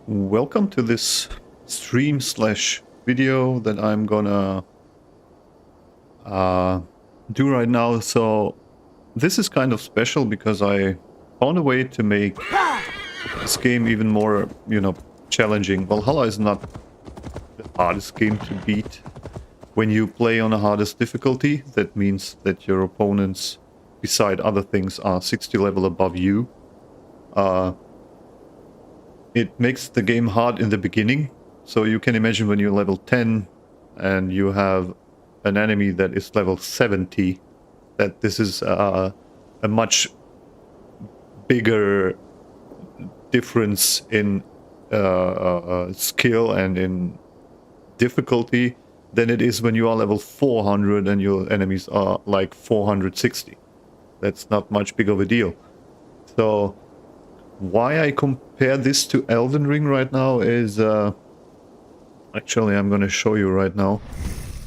Welcome to this stream slash video that I'm gonna do right now. So this is kind of special because I found a way to make this game even more, challenging. Valhalla is not the hardest game to beat. When you play on the hardest difficulty, that means that your opponents, beside other things, are 60 level above you. It makes the game hard in the beginning. So you can imagine when you're level 10 and you have an enemy that is level 70, that this is a much bigger difference in skill and in difficulty than it is when you are level 400 and your enemies are like 460. That's not much big of a deal. So why I compare this to Elden Ring right now is actually I'm going to show you right now.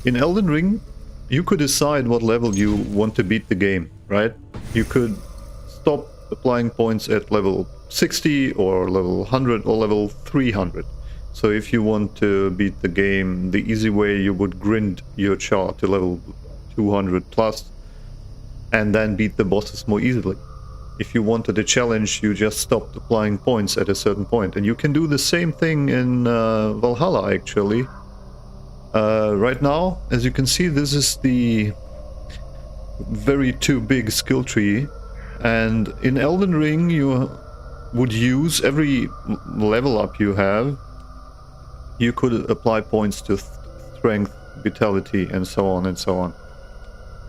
In Elden Ring, you could decide what level you want to beat the game, right? You could stop applying points at level 60 or level 100 or level 300. So if you want to beat the game the easy way, you would grind your chart to level 200 plus and then beat the bosses more easily. If you wanted a challenge, you just stopped applying points at a certain point. And you can do the same thing in Valhalla, actually. Right now, as you can see, this is the very too big skill tree. And in Elden Ring, you would use every level up you have. You could apply points to strength, vitality, and so on and so on.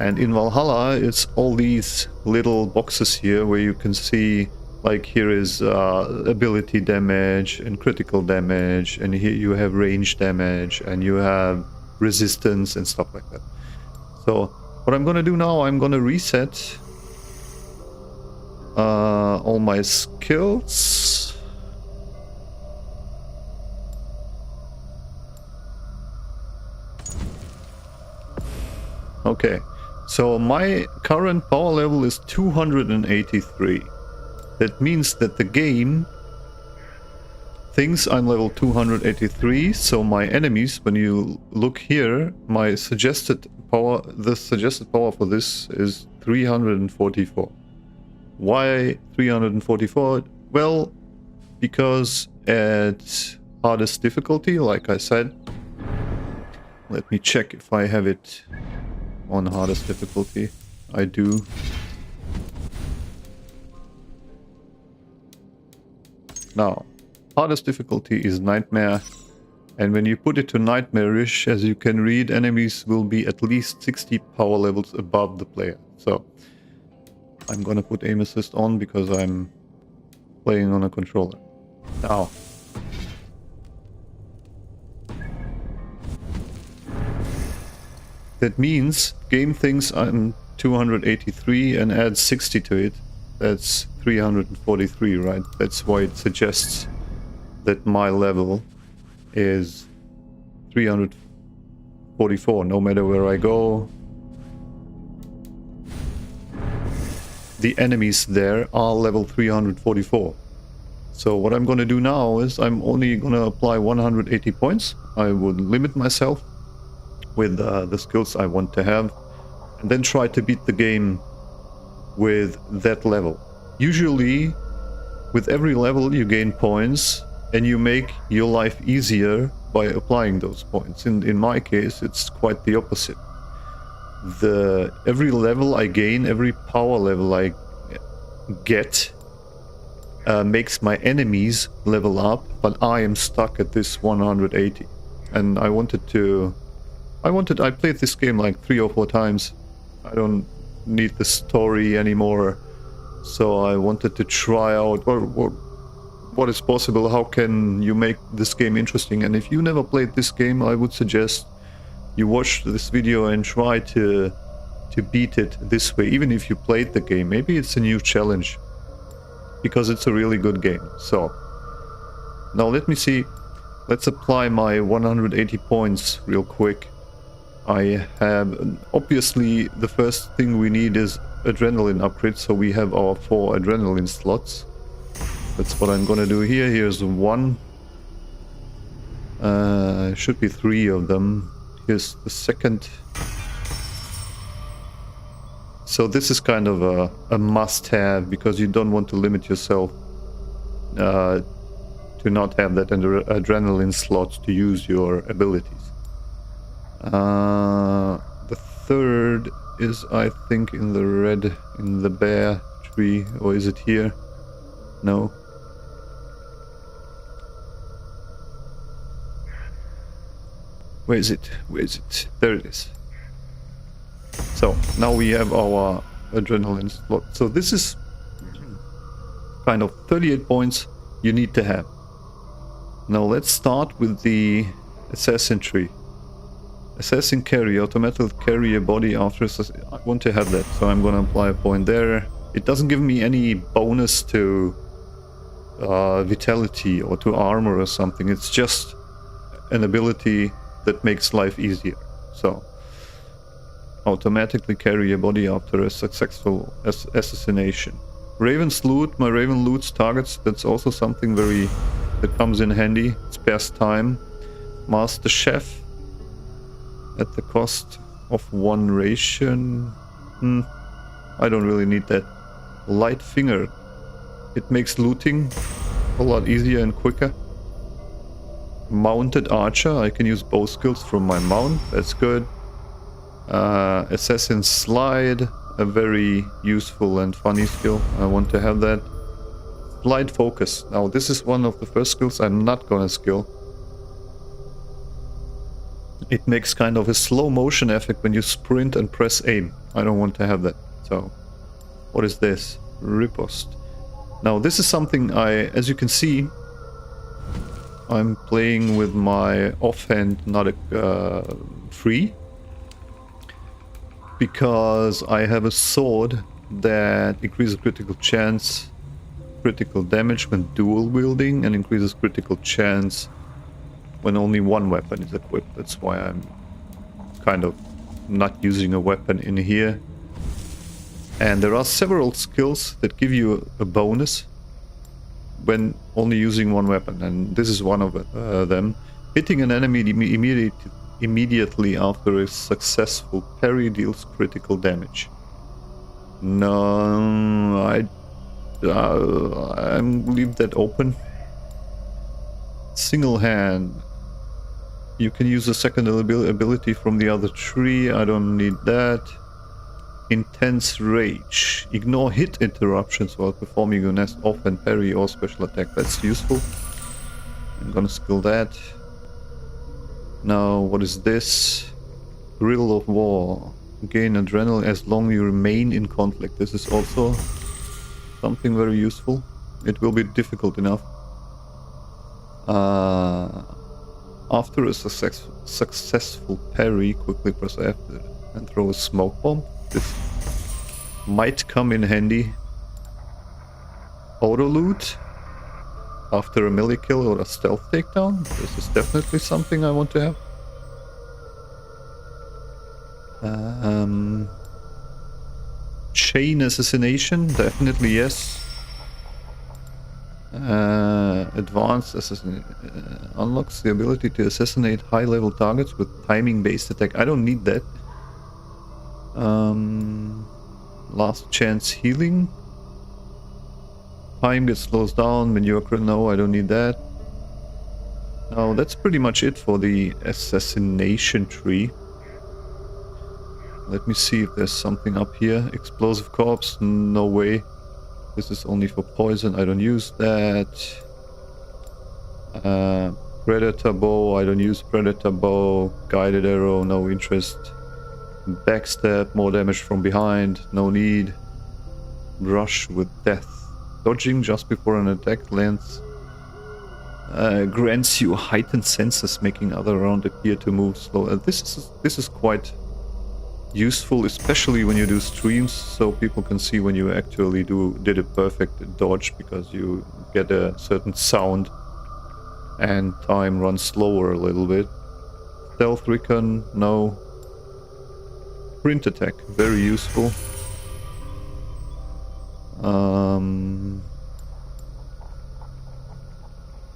And in Valhalla, it's all these little boxes here where you can see, like here is ability damage and critical damage, and here you have range damage, and you have resistance and stuff like that. So what I'm gonna do now, I'm gonna reset all my skills. Okay. So my current power level is 283. That means that the game thinks I'm level 283, so my enemies, when you look here, my suggested power, the suggested power for this is 344. Why 344? Well, because at hardest difficulty, like I said, let me check if I have it on hardest difficulty. I do. Now, hardest difficulty is Nightmare, and when you put it to Nightmarish, as you can read, enemies will be at least 60 power levels above the player. So I'm gonna put aim assist on because I'm playing on a controller. Now, that means game thinks I'm 283 and adds 60 to it. That's 343, right? That's why it suggests that my level is 344. No matter where I go, the enemies there are level 344. So what I'm going to do now is I'm only going to apply 180 points. I would limit myself with the skills I want to have, and then try to beat the game with that level. Usually, with every level you gain points, and you make your life easier by applying those points. In my case, it's quite the opposite. Every level I gain, every power level I get, makes my enemies level up, but I am stuck at this 180. And I played this game like 3 or 4 times. I don't need the story anymore. So I wanted to try out what is possible. How can you make this game interesting? And if you never played this game, I would suggest you watch this video and try to beat it this way. Even if you played the game, maybe it's a new challenge, because it's a really good game. So now let me see. Let's apply my 180 points real quick. I have, obviously, the first thing we need is adrenaline upgrade, so we have our 4 adrenaline slots. That's what I'm gonna do here. Here's 1 Should be 3 of them. Here's the second. So this is kind of a must-have, because you don't want to limit yourself to not have that adrenaline slot to use your abilities. The third is, I think, in the bear tree, or is it here? No. Where is it? Where is it? There it is. So now we have our adrenaline slot. So this is kind of 38 points you need to have. Now let's start with the assassin tree. Assassin carry, automatically carry a body after assassin. I want to have that, so I'm gonna apply a point there. It doesn't give me any bonus to vitality or to armor or something. It's just an ability that makes life easier. So automatically carry a body after a successful assassination. Raven's loot, my Raven loots targets. That's also something that comes in handy. Spares time. Master Chef at the cost of 1 ration. I don't really need that. Light Finger. It makes looting a lot easier and quicker. Mounted Archer. I can use both skills from my mount. That's good. Assassin Slide. A very useful and funny skill. I want to have that. Light Focus. Now this is one of the first skills I'm not gonna skill. It makes kind of a slow motion effect when you sprint and press aim. I don't want to have that. So what is this? Riposte. Now this is something as you can see, I'm playing with my offhand, not a free, because I have a sword that increases critical chance, critical damage when dual wielding, and increases critical chance when only one weapon is equipped. That's why I'm kind of not using a weapon in here. And there are several skills that give you a bonus when only using one weapon, and this is one of them. Hitting an enemy immediately after a successful parry deals critical damage. No, I'm leave that open. Single hand. You can use a second ability from the other tree. I don't need that. Intense Rage. Ignore hit interruptions while performing a nest offhand parry or special attack. That's useful. I'm gonna skill that. Now, what is this? Riddle of War. Gain adrenaline as long as you remain in conflict. This is also something very useful. It will be difficult enough. After a successful parry, quickly press F and throw a smoke bomb. This might come in handy. Auto loot after a melee kill or a stealth takedown. This is definitely something I want to have. Chain assassination, definitely yes. Advanced assassination unlocks the ability to assassinate high-level targets with timing-based attack. I don't need that. Last chance healing. Time gets slows down when you're no, I don't need that. Now that's pretty much it for the assassination tree. Let me see if there's something up here. Explosive corpse, no way. This is only for poison, I don't use that. Predator bow, I don't use predator bow. Guided arrow, no interest. Backstab, more damage from behind, no need. Brush with death. Dodging just before an attack lands grants you heightened senses, making other round appear to move slow. This is quite useful, especially when you do streams, so people can see when you actually did a perfect dodge, because you get a certain sound and time runs slower a little bit. Stealth recon, no. Sprint attack, very useful.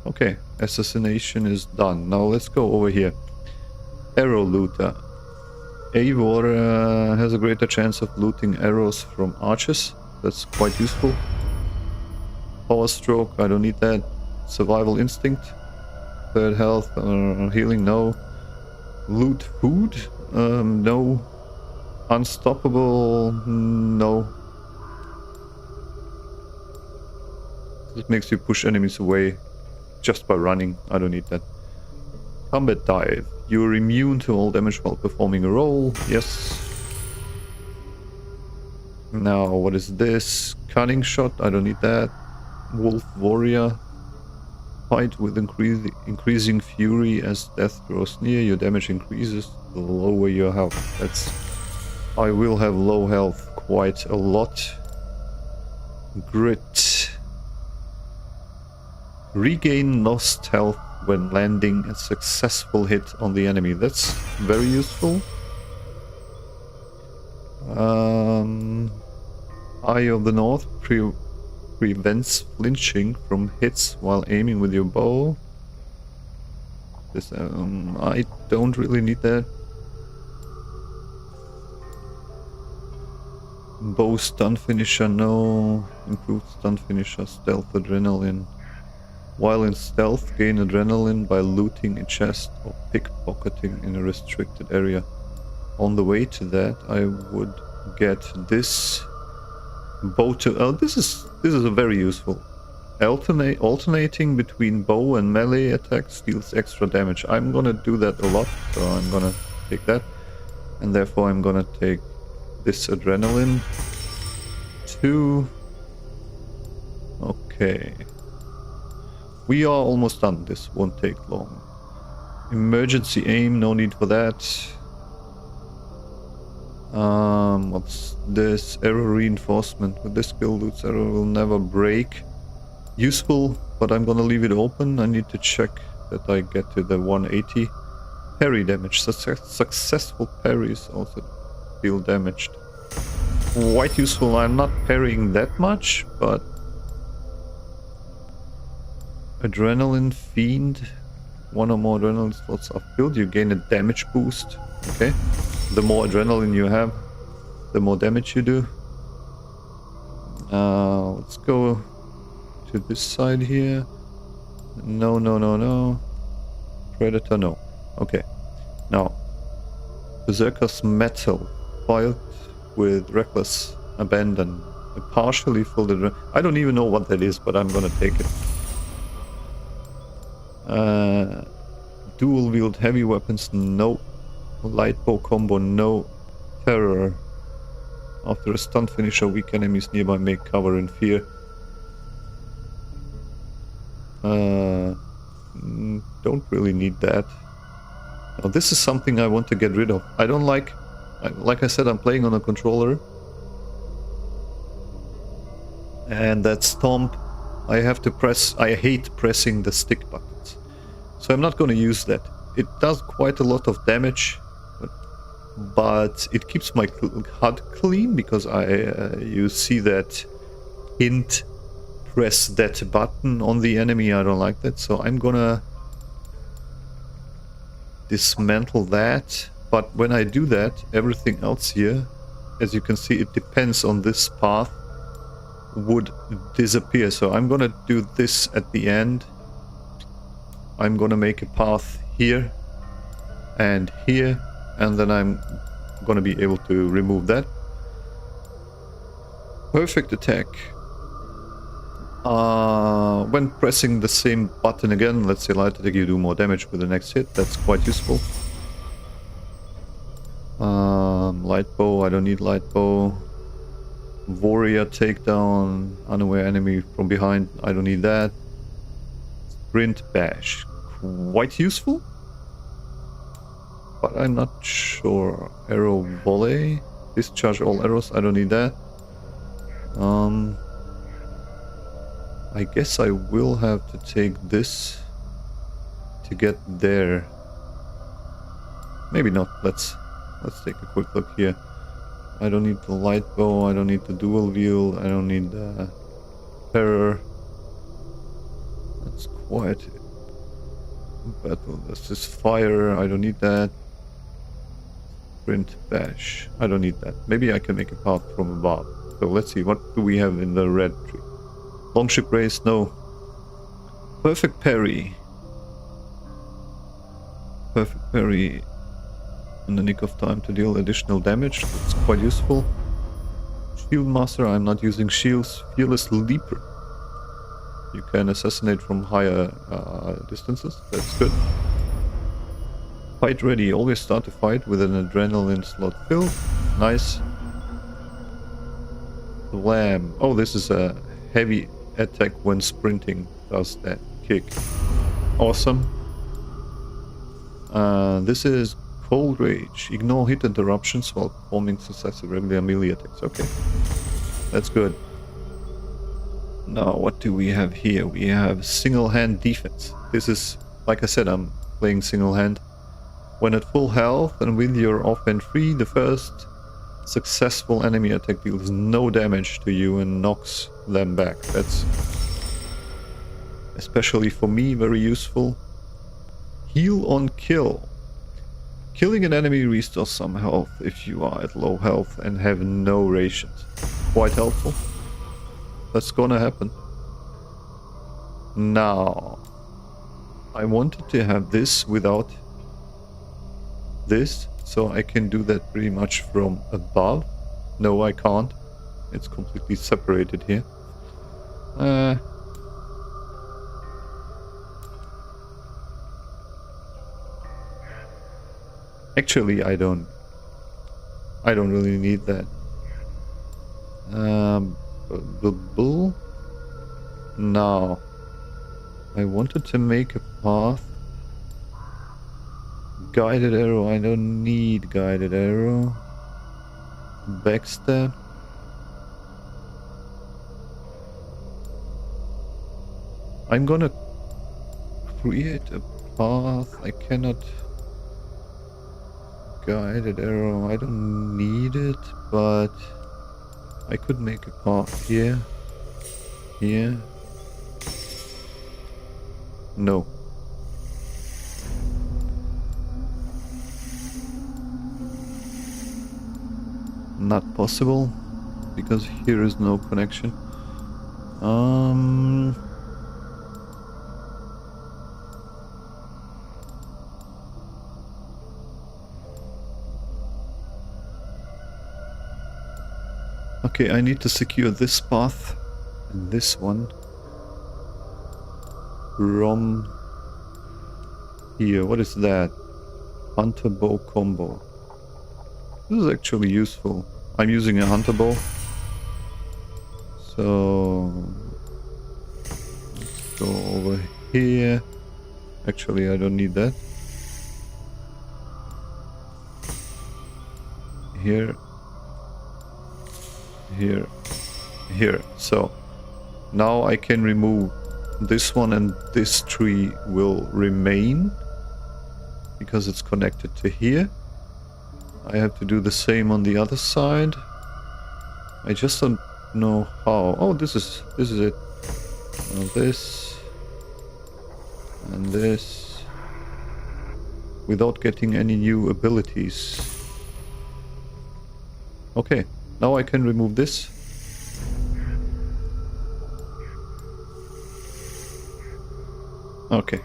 Okay, assassination is done. Now let's go over here. Arrow looter. Eivor has a greater chance of looting arrows from archers. That's quite useful. Power stroke, I don't need that. Survival instinct. Third health, healing, no. Loot food, no. Unstoppable, no. It makes you push enemies away just by running. I don't need that. Combat dive. You're immune to all damage while performing a role. Yes. Now, what is this? Cunning shot. I don't need that. Wolf warrior. Fight with increasing fury as death draws near. Your damage increases the lower your health. That's... I will have low health quite a lot. Grit. Regain lost health when landing a successful hit on the enemy. That's very useful. Eye of the North prevents flinching from hits while aiming with your bow. This, I don't really need that. Bow stun finisher, no. Improved stun finisher, stealth adrenaline. While in stealth, gain adrenaline by looting a chest or pickpocketing in a restricted area. On the way to that, I would get this bow to... Oh, this is a very useful. Alternating between bow and melee attacks deals extra damage. I'm gonna do that a lot, so I'm gonna take that. And therefore I'm gonna take this adrenaline. 2. Okay. We are almost done. This won't take long. Emergency aim, no need for that. What's this? Arrow reinforcement. With this skill, Lute's arrow will never break. Useful, but I'm gonna leave it open. I need to check that I get to the 180. Parry damage. Successful parries also deal damage. Quite useful. I'm not parrying that much, but... Adrenaline Fiend. 1 or more adrenaline slots are filled. You gain a damage boost. Okay. The more adrenaline you have, the more damage you do. Let's go to this side here. No, no, no, no. Predator, no. Okay. Now, Berserker's Metal. Fight with reckless abandon. A partially full adrenaline. I don't even know what that is, but I'm gonna take it. Dual wield heavy weapons, no. Light bow combo, no. Terror. After a stun finisher, weak enemies nearby make cover in fear. Don't really need that. Now, this is something I want to get rid of. I don't like I said, I'm playing on a controller. And that stomp, I have to press, I hate pressing the stick buttons. So I'm not going to use that. It does quite a lot of damage, but it keeps my HUD clean because you see that hint, press that button on the enemy. I don't like that, so I'm gonna dismantle that. But when I do that, everything else here, as you can see, it depends on this path, would disappear. So I'm gonna do this at the end. I'm gonna make a path here and here, and then I'm gonna be able to remove that. Perfect attack. When pressing the same button again, let's say light attack, you do more damage with the next hit. That's quite useful. Light bow, I don't need light bow. Warrior takedown, unaware enemy from behind, I don't need that. Sprint bash, quite useful, but I'm not sure. Arrow volley, discharge all arrows, I don't need that. I guess I will have to take this to get there. Maybe not. Let's take a quick look here. I don't need the light bow, I don't need the dual wield, I don't need the terror. Let's It's quiet. Battle. This is fire. I don't need that. Print bash. I don't need that. Maybe I can make a path from above. So let's see. What do we have in the red tree? Longship race? No. Perfect parry. Perfect parry in the nick of time to deal additional damage. That's quite useful. Shield master. I'm not using shields. Fearless leaper. You can assassinate from higher distances. That's good. Fight ready. Always start a fight with an adrenaline slot filled. Nice. Slam. Oh, this is a heavy attack when sprinting. Does that kick. Awesome. This is Cold Rage. Ignore hit interruptions while performing successive regular melee attacks. Okay. That's good. Now, what do we have here? We have single hand defense. This is, like I said, I'm playing single hand. When at full health and with your offhand free, the first successful enemy attack deals no damage to you and knocks them back. That's especially for me very useful. Heal on kill. Killing an enemy restores some health if you are at low health and have no rations. Quite helpful. That's gonna happen. Now, I wanted to have this without this, so I can do that pretty much from above. No, I can't. It's completely separated here. Actually, I don't really need that. The bull. Now, I wanted to make a path. Guided arrow. I don't need guided arrow. Backstab. I'm gonna create a path. I cannot. Guided arrow. I don't need it, but I could make a path here. Here. No. Not possible, because here is no connection. Okay, I need to secure this path and this one from here. What is that? Hunter bow combo. This is actually useful. I'm using a hunter bow. So let's go over here. Actually, I don't need that. Here. Here. Here. So now I can remove this one and this tree will remain because it's connected to here. I have to do the same on the other side. I just don't know how. Oh, this is it. This and this without getting any new abilities. Okay, now I can remove this. Okay.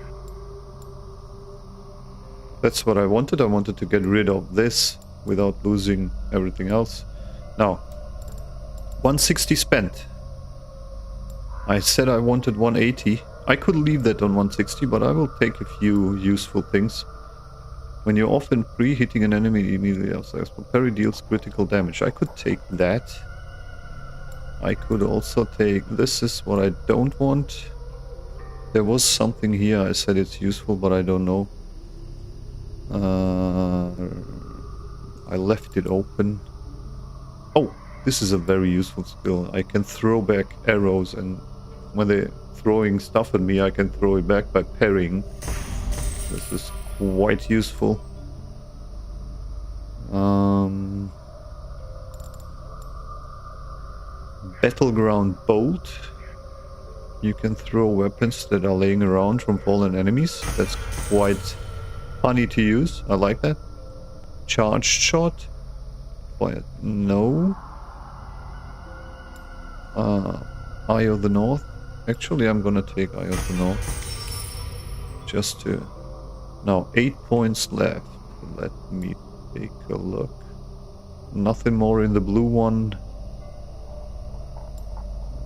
That's what I wanted. I wanted to get rid of this without losing everything else. Now, 160 spent. I said I wanted 180. I could leave that on 160, but I will take a few useful things. When you're often pre-hitting an enemy immediately outside, parry deals critical damage. I could take that. I could also take... This is what I don't want. There was something here, I said it's useful, but I don't know. I left it open. Oh, this is a very useful skill. I can throw back arrows, and when they're throwing stuff at me, I can throw it back by parrying. This is quite useful. Battleground bolt. You can throw weapons that are laying around from fallen enemies. That's quite funny to use. I like that. Charged shot. Quiet. No. Eye of the North. Actually, I'm gonna take Eye of the North. Just to... Now, 8 points left. Let me take a look. Nothing more in the blue one.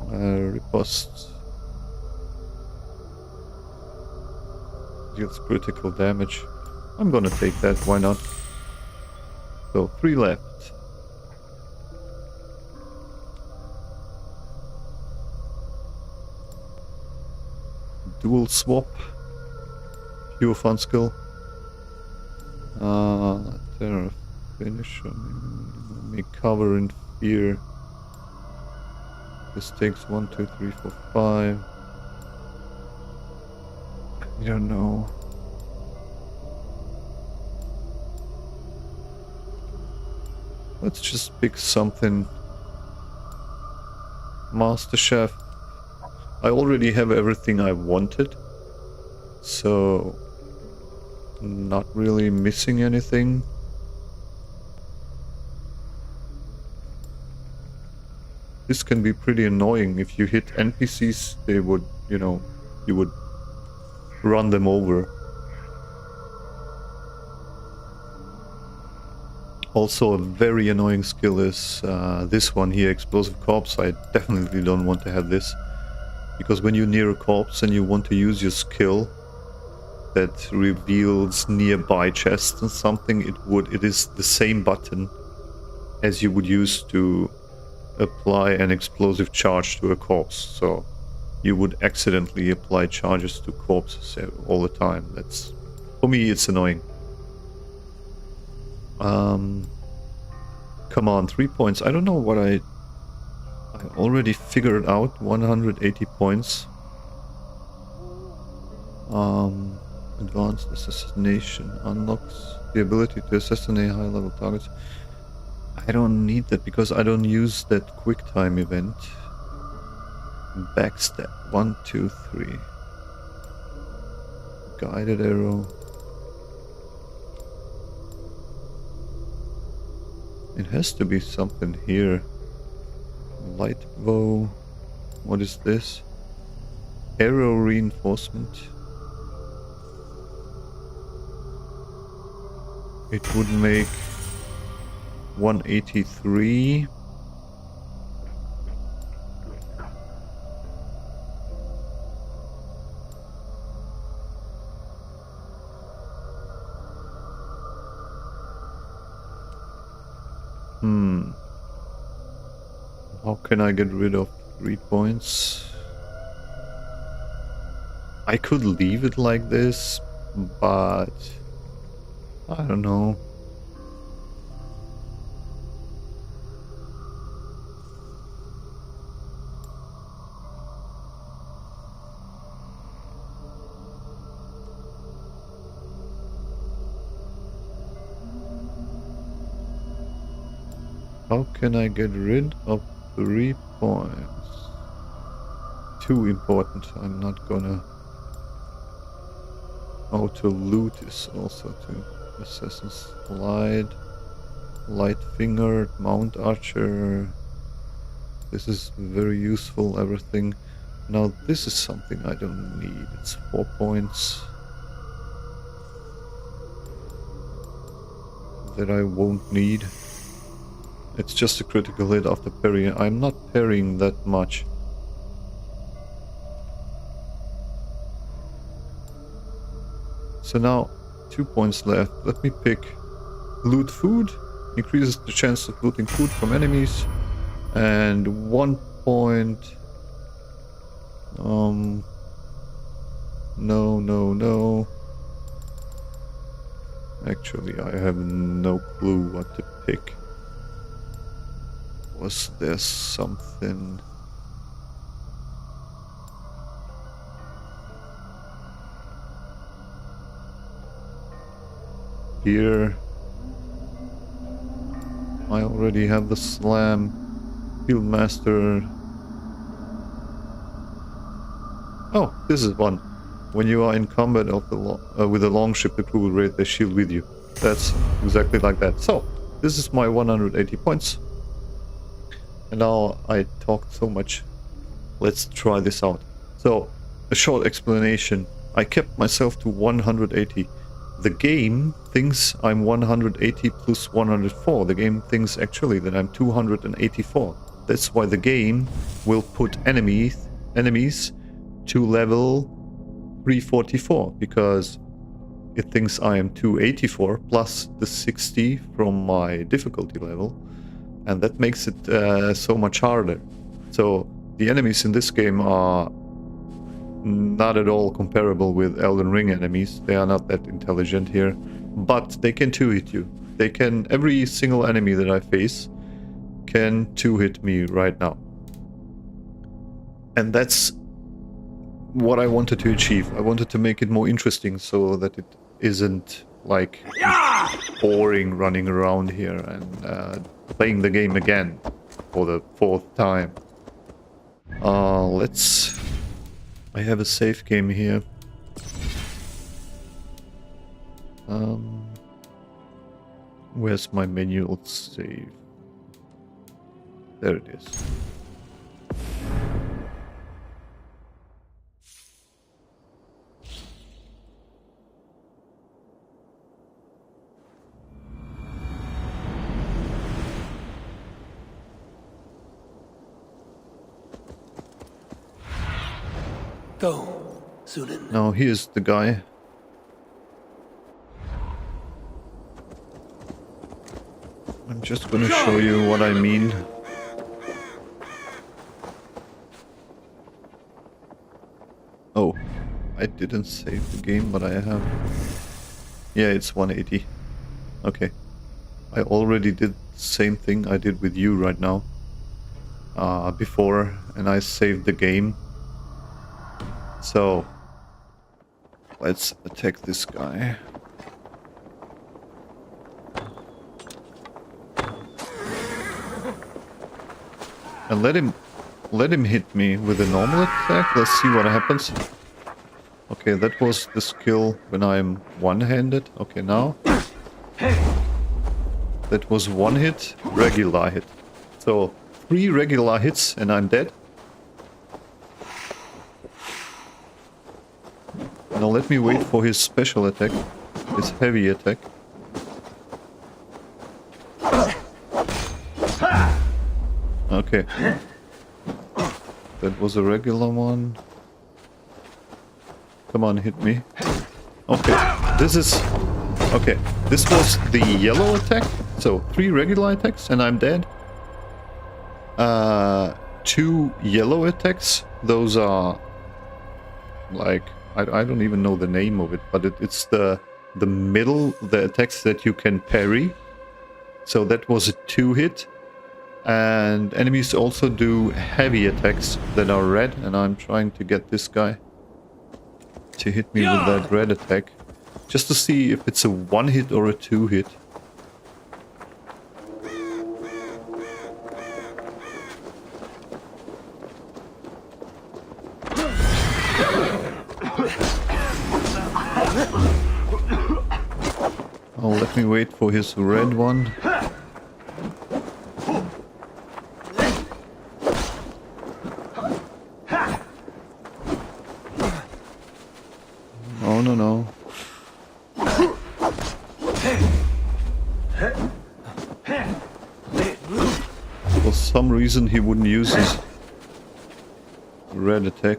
Riposte. Deals critical damage. I'm gonna take that, why not? So, 3 left. Dual swap. Pure fun skill. Terror finisher. Make cover in fear. This takes 1, 2, 3, 4, 5. I don't know. Let's just pick something. Master Chef. I already have everything I wanted. So... not really missing anything. This can be pretty annoying. If you hit NPCs, they would, you know, you would run them over. Also, a very annoying skill is this one here, Explosive Corpse. I definitely don't want to have this. Because when you're near a corpse and you want to use your skill that reveals nearby chests and something, it is the same button as you would use to apply an explosive charge to a corpse. So you would accidentally apply charges to corpses all the time. That's, for me, it's annoying. Come on, 3 points. I don't know what I already figured out. 180 points. Advanced assassination unlocks the ability to assassinate high-level targets. I don't need that because I don't use that quick time event. Backstab. 1, 2, 3. Guided arrow. It has to be something here. Light bow. What is this? Arrow reinforcement. It would make 183. How can I get rid of 3 points? I could leave it like this, but I don't know. How can I get rid of 3 points? Too important. I'm not gonna... Auto loot is also too. Assassin's Slide. Light Fingered. Mount Archer. This is very useful, everything. Now this is something I don't need. It's 4 points. That I won't need. It's just a critical hit after parrying. I'm not parrying that much. So now, 2 points left. Let me pick loot food. Increases the chance of looting food from enemies. And 1 point... No. Actually, I have no clue what to pick. Was there something... Here... I already have the slam. Fieldmaster... Oh, this is one. When you are in combat of the with a long ship, the crew will raise their shield with you. That's exactly like that. So, this is my 180 points. And now I talked so much. Let's try this out. So, a short explanation. I kept myself to 180. The game thinks I'm 180 plus 104. The game thinks actually that I'm 284. That's why the game will put enemies to level 344, because it thinks I am 284 plus the 60 from my difficulty level, and that makes it so much harder. So the enemies in this game are not at all comparable with Elden Ring enemies. They are not that intelligent here, but they can two-hit you. They can, every single enemy that I face can two-hit me right now. And that's what I wanted to achieve. I wanted to make it more interesting so that it isn't like boring running around here and playing the game again for the 4th time. I have a save game here. Where's my manual save? There it is. Go, Sunan. Now here's the guy. I'm just gonna show you what I mean. Oh, I didn't save the game, but I have. Yeah, it's 180. Okay. I already did the same thing I did with you right now. Before, and I saved the game. So, let's attack this guy. And let him hit me with a normal attack. Let's see what happens. Okay, that was the skill when I'm one-handed. Okay, now. That was one hit, regular hit. So, 3 regular hits and I'm dead. Now let me wait for his special attack, his heavy attack. Okay. That was a regular one. Come on, hit me. Okay, this is... Okay, this was the yellow attack. So, 3 regular attacks and I'm dead. 2 yellow attacks. Those are... like... I don't even know the name of it, but it's the middle, the attacks that you can parry. So that was a 2-hit. And enemies also do heavy attacks that are red, and I'm trying to get this guy to hit me with that red attack. Just to see if it's a 1-hit or a 2-hit. Oh, let me wait for his red one. Oh, no. For some reason he wouldn't use his red attack.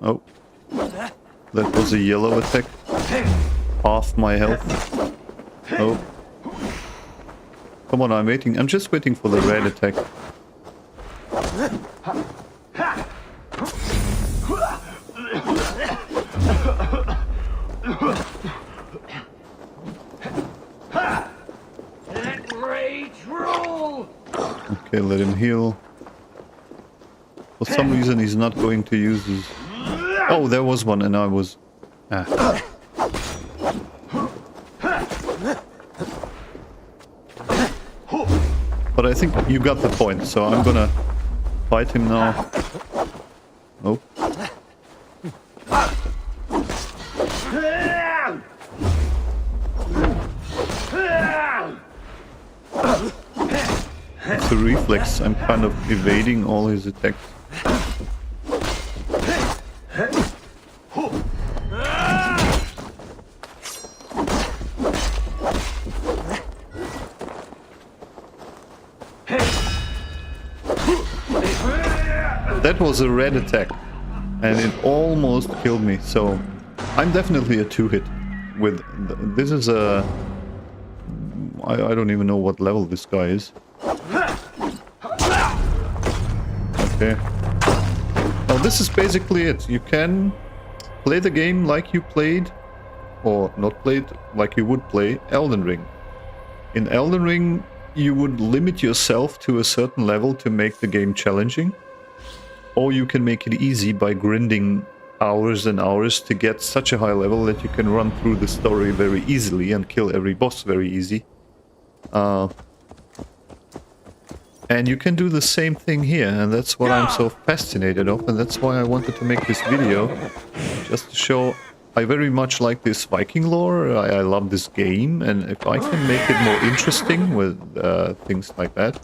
Oh, that was a yellow attack. Half my health. Oh. Come on, I'm waiting. I'm just waiting for the red attack. Let rage rule. Okay, let him heal. For some reason he's not going to use his... Oh, there was one and I was... Ah. But I think you got the point, so I'm gonna fight him now. Oh. It's a reflex. I'm kind of evading all his attacks. That was a red attack, and it almost killed me, so I'm definitely a 2-hit with... This is a... I don't even know what level this guy is. Okay. Now this is basically it. You can play the game like you played, or not played, like you would play Elden Ring. In Elden Ring, you would limit yourself to a certain level to make the game challenging. Or you can make it easy by grinding hours and hours to get such a high level that you can run through the story very easily and kill every boss very easy. And you can do the same thing here, and that's what I'm so fascinated of, and that's why I wanted to make this video, just to show I very much like this Viking lore. I love this game, and if I can make it more interesting with things like that.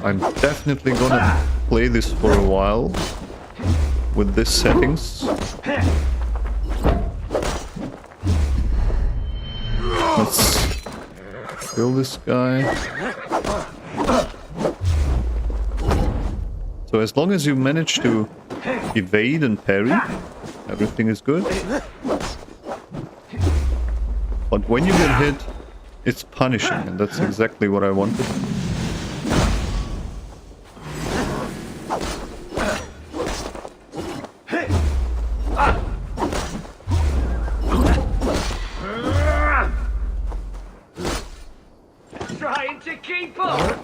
I'm definitely gonna play this for a while with these settings. Let's kill this guy. So as long as you manage to evade and parry, everything is good. But when you get hit, it's punishing, and that's exactly what I wanted. Trying to keep up.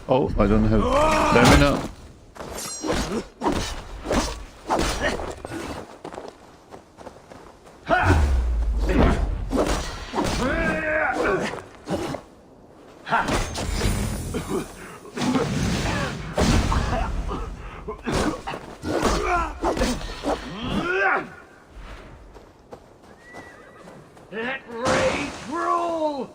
Oh, I don't have stamina. Let rage rule.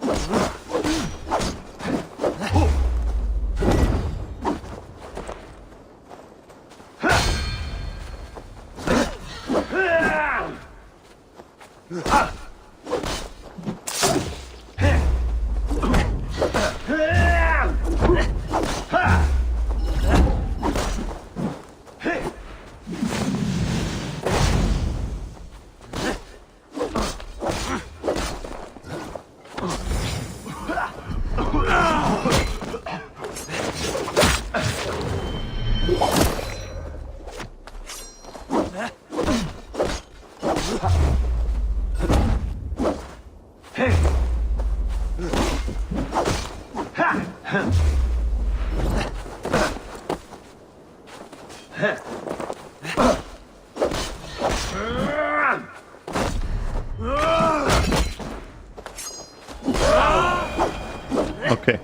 Okay,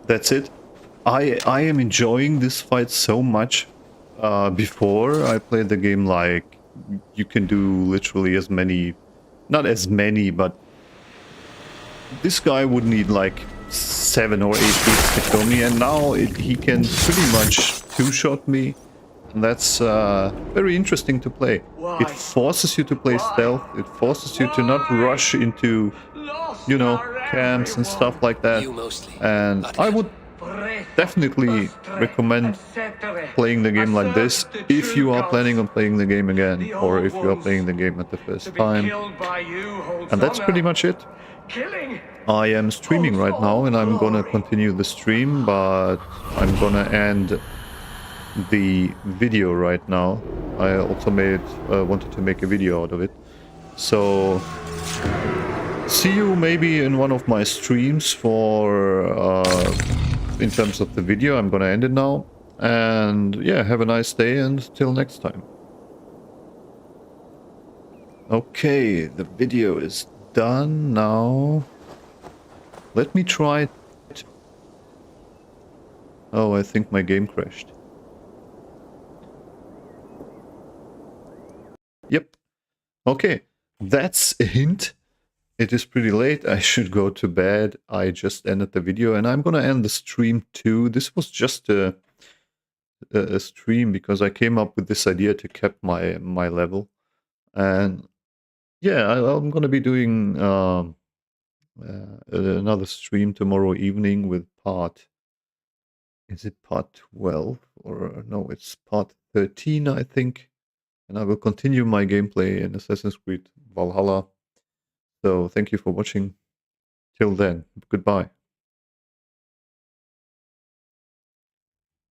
that's it. I am enjoying this fight so much. Before I played the game, like, you can do literally as many, not as many, but this guy would need like 7 or 8 hits to kill me, and now he can pretty much two-shot me. And that's very interesting to play. It forces you to play stealth, it forces you to not rush into, you know, camps and stuff like that. And I would definitely recommend playing the game like this if you are planning on playing the game again, or if you are playing the game at the first time. And that's pretty much it. I am streaming right now, and I'm gonna continue the stream, but I'm gonna end the video right now. I also wanted to make a video out of it. So see you maybe in one of my streams for in terms of the video. I'm gonna end it now. And yeah, have a nice day and till next time. Okay, the video is done now. Let me try it. Oh, I think my game crashed. Yep. Okay, that's a hint. It is pretty late. I should go to bed. I just ended the video and I'm gonna end the stream too. This was just a stream because I came up with this idea to cap my level. And yeah, I'm gonna be doing another stream tomorrow evening with part. Is it part 12 or no? It's part 13, I think. And I will continue my gameplay in Assassin's Creed Valhalla. So thank you for watching. Till then, goodbye.